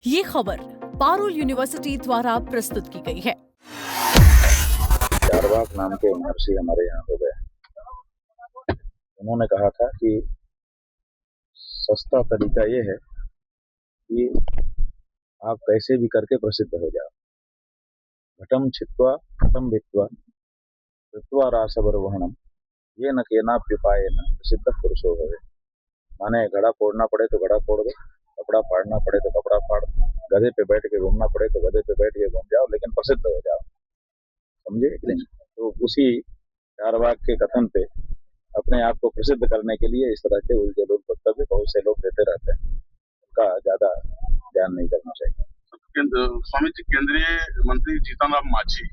ये खबर पारुल यूनिवर्सिटी द्वारा प्रस्तुत की गई है। चारवाक नाम के महर्षि हमारे यहाँ हो गए। उन्होंने कहा था कि सस्ता तरीका ये है कि आप कैसे भी करके प्रसिद्ध हो जाओ। घटम छित्वा घटम भित्वा कृत्वा रासवरवहनम ये न केनाप्युपाय न प्रसिद्ध पुरुषो भवे। माने घड़ा फोड़ना पड़े तो घड़ा फोड़ दो, कपड़ा फाड़ना पड़े तो कपड़ा फाड़ दो, गधे पे बैठ के घूमना पड़े तो गधे पे बैठ के घूम जाओ, लेकिन प्रसिद्ध हो जाओ। समझे कि नहीं? तो उसी चारवाक के कथन पे अपने आप को प्रसिद्ध करने के लिए इस तरह के उलझे लोग वक्तव्य बहुत से लोग देते रहते हैं। उनका ज्यादा ध्यान नहीं करना चाहिए। स्वामी जी केंद्रीय मंत्री जीतन राम मांझी,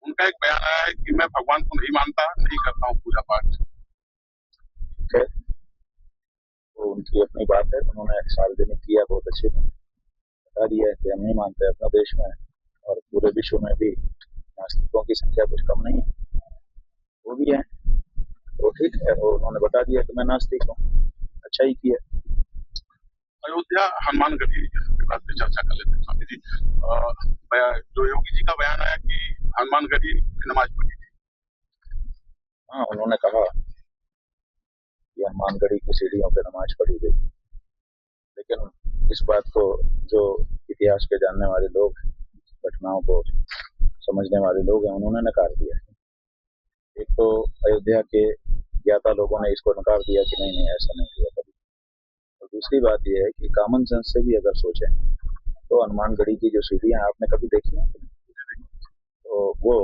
उनका एक बयान आया है कि मैं भगवान को नहीं मानता, नहीं करता हूँ पूजा पाठ। ठीक है, वो उनकी अपनी बात है। उन्होंने सार्वजनिक किया, बहुत अच्छे बता दिया है कि हम नहीं मानते अपने देश में और पूरे विश्व में भी नास्तिकों की संख्या कुछ कम नहीं है, वो भी है। तो ठीक है, वो उन्होंने बता दिया कि मैं नास्तिक हूँ, अच्छा ही किया। अयोध्या हनुमानगढ़ी के बात पे चर्चा कर लेते हैं स्वामी जी। जो योगी जी का बयान आया कि हनुमानगढ़ी की नमाज पढ़ी थी। हाँ, उन्होंने कहा कि हनुमानगढ़ी की सीढ़ियों पे नमाज पढ़ी गई, लेकिन इस बात को जो इतिहास के जानने वाले लोग, घटनाओं को समझने वाले लोग हैं, उन्होंने नकार दिया। एक तो अयोध्या के ज्ञाता लोगों ने इसको नकार दिया कि नहीं नहीं ऐसा नहीं हुआ कभी। और दूसरी बात यह है कि कॉमन सेंस से भी अगर सोचें तो हनुमानगढ़ी की जो सीढ़ियां आपने कभी देखी हैं तो वो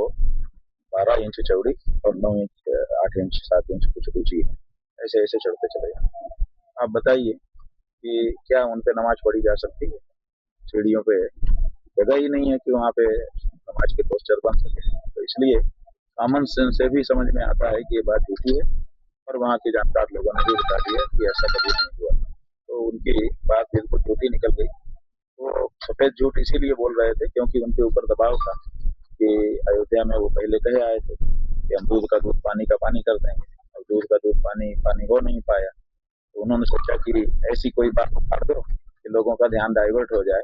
12 इंच चौड़ी और 9 इंच 8 इंच 7 इंच कुछ ऊंची है। ऐसे ऐसे चढ़ते चले जाए। आप बताइए कि क्या उन पे नमाज पढ़ी जा सकती है? सीढ़ियों पे जगह ही नहीं है कि वहाँ पे नमाज के पोस्टर बन सके। तो इसलिए कॉमन सेंस से भी समझ में आता है कि ये बात झूठी है, और वहाँ के जानकार लोगों ने भी बता दिया कि ऐसा कभी नहीं हुआ। तो उनकी बात बिल्कुल झूठी निकल गई। वो सफेद झूठ इसीलिए बोल रहे थे क्योंकि उनके ऊपर दबाव था कि अयोध्या में वो पहले कहे आए थे कि हम दूध का दूध पानी का पानी कर देंगे, और दूध का दूध पानी पानी हो नहीं पाया। तो उन्होंने सोचा कि ऐसी कोई बात उखाड़ दो कि लोगों का ध्यान डाइवर्ट हो जाए,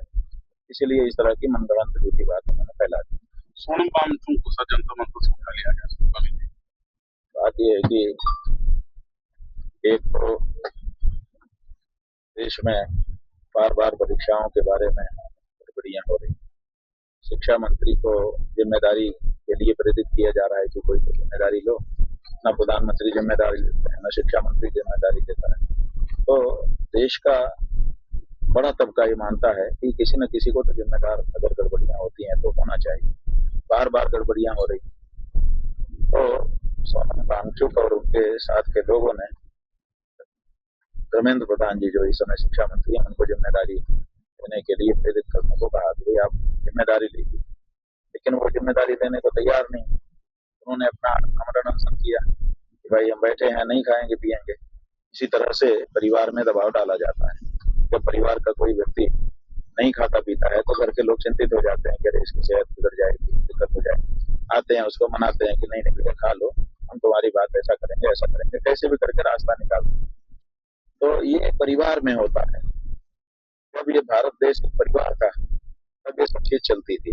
इसीलिए इस तरह की मनगढ़ंत झूठी बात उन्होंने फैला दी। सोनम वांगचुक को सज्जन मंत्र से उठा लिया गया स्वामी जी। बात यह है कि एक तो देश में बार बार परीक्षाओं के बारे में गड़बड़ियां हो रही। शिक्षा मंत्री को जिम्मेदारी के लिए प्रेरित किया जा रहा है कि कोई तो जिम्मेदारी लो। न प्रधानमंत्री जिम्मेदारी लेते हैं, न शिक्षा मंत्री जिम्मेदारी लेता है। तो देश का बड़ा तबका ये मानता है कि किसी न किसी को तो जिम्मेदार अगर गड़बड़ियां होती हैं तो होना चाहिए। बार बार गड़बड़ियां हो रही। तो सोनम वांगचुक और उनके साथ के लोगों ने धर्मेंद्र प्रधान जी जो इस समय शिक्षा मंत्री हैं, उनको जिम्मेदारी देने के लिए प्रेरित करने को कहा कि आप जिम्मेदारी लीजिए, लेकिन वो जिम्मेदारी देने को तैयार नहीं। उन्होंने अपना आमरण अनशन किया कि भाई हम बैठे हैं, नहीं खाएंगे पिएंगे। इसी तरह से परिवार में दबाव डाला जाता है। जब परिवार का कोई व्यक्ति नहीं खाता पीता है तो घर के लोग चिंतित हो जाते हैं कि अरे इसकी सेहत बिगड़ जाएगी, दिक्कत हो जाएगी। आते हैं, उसको मनाते हैं कि नहीं नहीं बेटा खा लो, हम तुम्हारी बात ऐसा करेंगे, कैसे भी करके रास्ता निकालते हैं। तो ये परिवार में होता है। जब ये भारत देश एक परिवार था तब ये सब चीज चलती थी।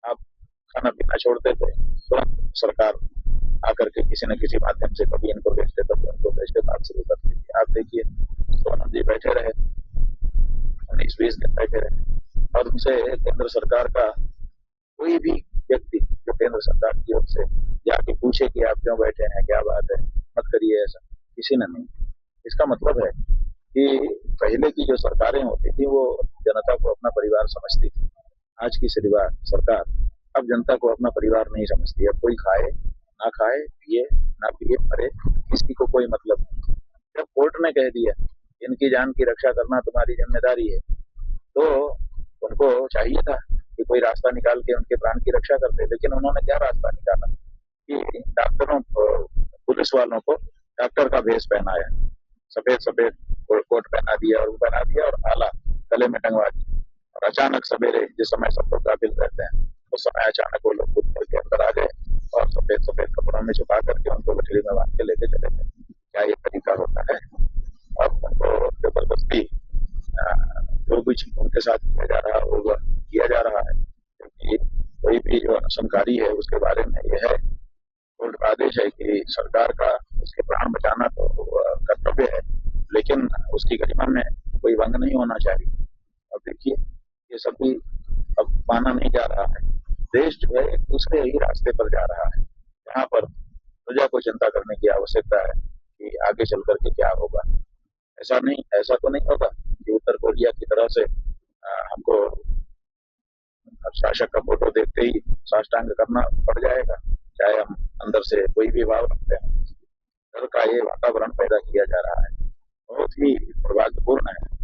आप खाना पीना छोड़ते थे, तुरंत सरकार आकर के किसी न किसी माध्यम से कभी इनको भेजते, तब उनको भेजते, बात शुरू करती थी। आप देखिए सोनम जी बैठे रहे 19-20 दिन बैठे रहे, और उनसे केंद्र सरकार का कोई भी व्यक्ति जो केंद्र सरकार की ओर से जाके पूछे कि आप क्यों बैठे हैं, क्या बात है, मत करिए ऐसा, किसी ने नहीं। इसका मतलब है कि पहले की जो सरकारें होती थी वो जनता को अपना परिवार समझती थी। आज की सरकार अब जनता को अपना परिवार नहीं समझती। अब कोई खाए ना खाए, पिए ना पिए, मरे, किसी को कोई मतलब नहीं। जब कोर्ट ने कह दिया इनकी जान की रक्षा करना तुम्हारी जिम्मेदारी है, तो उनको चाहिए था कि कोई रास्ता निकाल के उनके प्राण की रक्षा करते। लेकिन उन्होंने क्या रास्ता निकाला कि डॉक्टरों को, पुलिस वालों को डॉक्टर का भेष पहनाया, सफेद सफेद कोट पहना दिया और बना दिया और आला गले में टंगवा दिया। और अचानक सवेरे जिस समय सब लोग काबिल रहते हैं उस समय अचानक वो लोग खुद के अंदर आ गए और सफेद सफेद कपड़ों में छुपा करके उनको गठरी में बांध के लेके चले गए। क्या ये तरीका होता है? और उनको जबरदस्ती जो कुछ उनके साथ किया जा रहा होगा किया जा रहा है, क्योंकि कोई भी जो अनशनकारी है उसके बारे में यह है कोर्ट का आदेश है कि सरकार का उसके प्राण बचाना तो कर्तव्य है, लेकिन उसकी गरिमा में कोई भंग नहीं होना चाहिए। अब देखिए ये सब भी अब माना नहीं जा रहा है। देश जो है एक दूसरे ही रास्ते पर जा रहा है, जहाँ पर प्रजा को चिंता करने की आवश्यकता है कि आगे चल करके क्या होगा। ऐसा तो नहीं होगा कि उत्तर कोरिया की तरह से हमको शासक का फोटो देखते ही साष्टांग करना पड़ जाएगा, चाहे हम अंदर से कोई भी भाव रखते हैं। डर का ये वातावरण पैदा किया जा रहा है, बहुत ही दुर्भाग्यपूर्ण है।